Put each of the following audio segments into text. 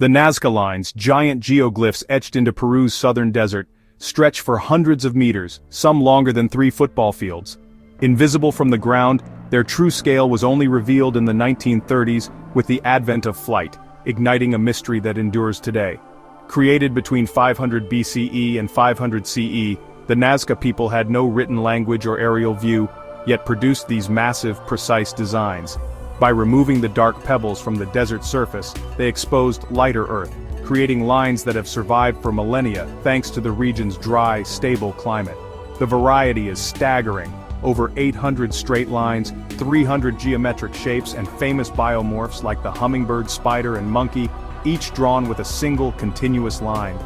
The Nazca Lines, giant geoglyphs etched into Peru's southern desert, stretch for hundreds of meters, some longer than 3 football fields. Invisible from the ground, their true scale was only revealed in the 1930s with the advent of flight, igniting a mystery that endures today. Created between 500 BCE and 500 CE, the Nazca people had no written language or aerial view, yet produced these massive, precise designs. By removing the dark pebbles from the desert surface, they exposed lighter earth, creating lines that have survived for millennia thanks to the region's dry, stable climate. The variety is staggering. Over 800 straight lines, 300 geometric shapes, and famous biomorphs like the hummingbird, spider, and monkey, each drawn with a single continuous line.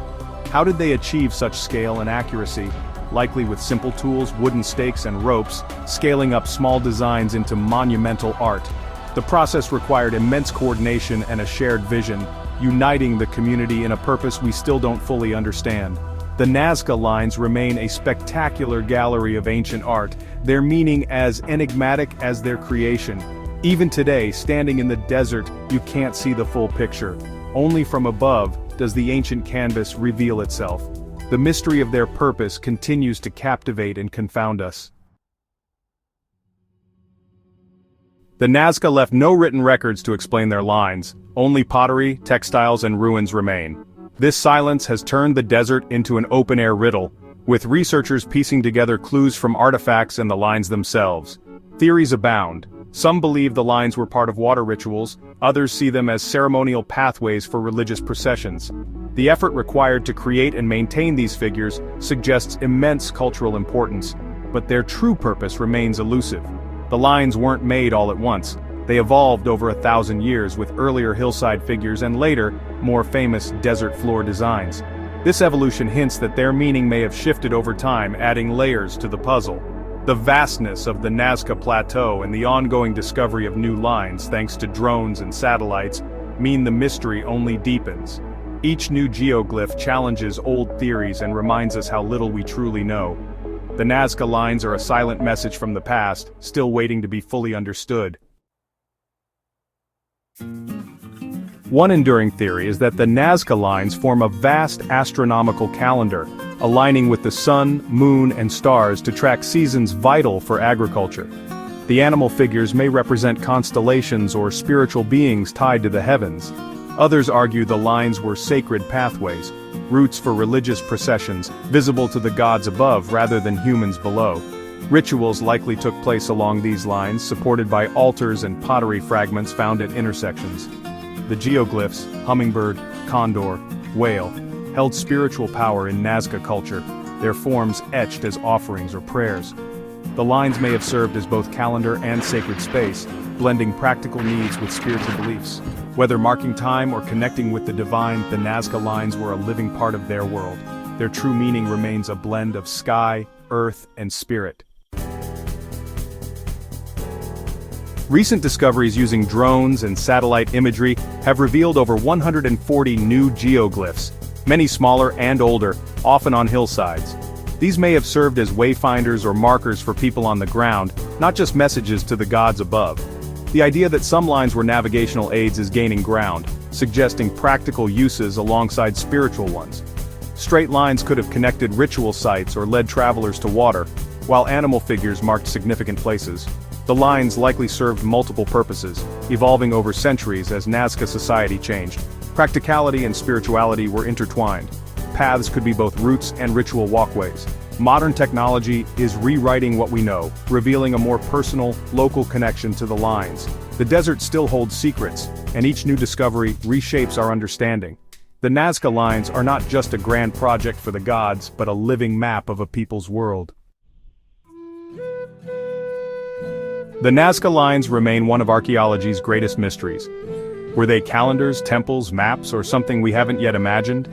How did they achieve such scale and accuracy? Likely with simple tools, wooden stakes, and ropes, scaling up small designs into monumental art. The process required immense coordination and a shared vision, uniting the community in a purpose we still don't fully understand. The Nazca Lines remain a spectacular gallery of ancient art, their meaning as enigmatic as their creation. Even today, standing in the desert, you can't see the full picture. Only from above does the ancient canvas reveal itself. The mystery of their purpose continues to captivate and confound us. The Nazca left no written records to explain their lines. Only pottery, textiles, and ruins remain. This silence has turned the desert into an open-air riddle, with researchers piecing together clues from artifacts and the lines themselves. Theories abound. Some believe the lines were part of water rituals, others see them as ceremonial pathways for religious processions. The effort required to create and maintain these figures suggests immense cultural importance, but their true purpose remains elusive. The lines weren't made all at once. They evolved over 1,000 years with earlier hillside figures and later, more famous desert floor designs. This evolution hints that their meaning may have shifted over time, adding layers to the puzzle. The vastness of the Nazca Plateau and the ongoing discovery of new lines thanks to drones and satellites mean the mystery only deepens. Each new geoglyph challenges old theories and reminds us how little we truly know. The Nazca Lines are a silent message from the past, still waiting to be fully understood. One enduring theory is that the Nazca Lines form a vast astronomical calendar, aligning with the sun, moon, and stars to track seasons vital for agriculture. The animal figures may represent constellations or spiritual beings tied to the heavens. Others argue the lines were sacred pathways, routes for religious processions, visible to the gods above rather than humans below. Rituals likely took place along these lines, supported by altars and pottery fragments found at intersections. The geoglyphs, hummingbird, condor, whale, held spiritual power in Nazca culture, their forms etched as offerings or prayers. The lines may have served as both calendar and sacred space, blending practical needs with spiritual beliefs. Whether marking time or connecting with the divine, the Nazca Lines were a living part of their world. Their true meaning remains a blend of sky, earth, and spirit. Recent discoveries using drones and satellite imagery have revealed over 140 new geoglyphs, many smaller and older, often on hillsides. These may have served as wayfinders or markers for people on the ground, not just messages to the gods above. The idea that some lines were navigational aids is gaining ground, suggesting practical uses alongside spiritual ones. Straight lines could have connected ritual sites or led travelers to water, while animal figures marked significant places. The lines likely served multiple purposes, evolving over centuries as Nazca society changed. Practicality and spirituality were intertwined. Paths could be both routes and ritual walkways. Modern technology is rewriting what we know, revealing a more personal, local connection to the lines. The desert still holds secrets, and each new discovery reshapes our understanding. The Nazca Lines are not just a grand project for the gods, but a living map of a people's world. The Nazca Lines remain one of archaeology's greatest mysteries. Were they calendars, temples, maps, or something we haven't yet imagined?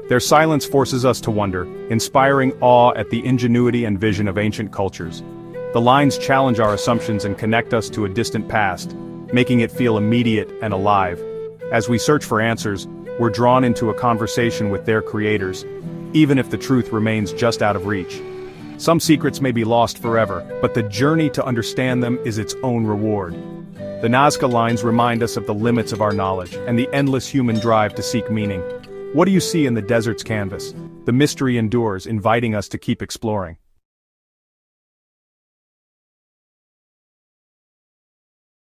Their silence forces us to wonder, inspiring awe at the ingenuity and vision of ancient cultures. The lines challenge our assumptions and connect us to a distant past, making it feel immediate and alive. As we search for answers, we're drawn into a conversation with their creators, even if the truth remains just out of reach. Some secrets may be lost forever, but the journey to understand them is its own reward. The Nazca Lines remind us of the limits of our knowledge and the endless human drive to seek meaning. What do you see in the desert's canvas? The mystery endures, inviting us to keep exploring.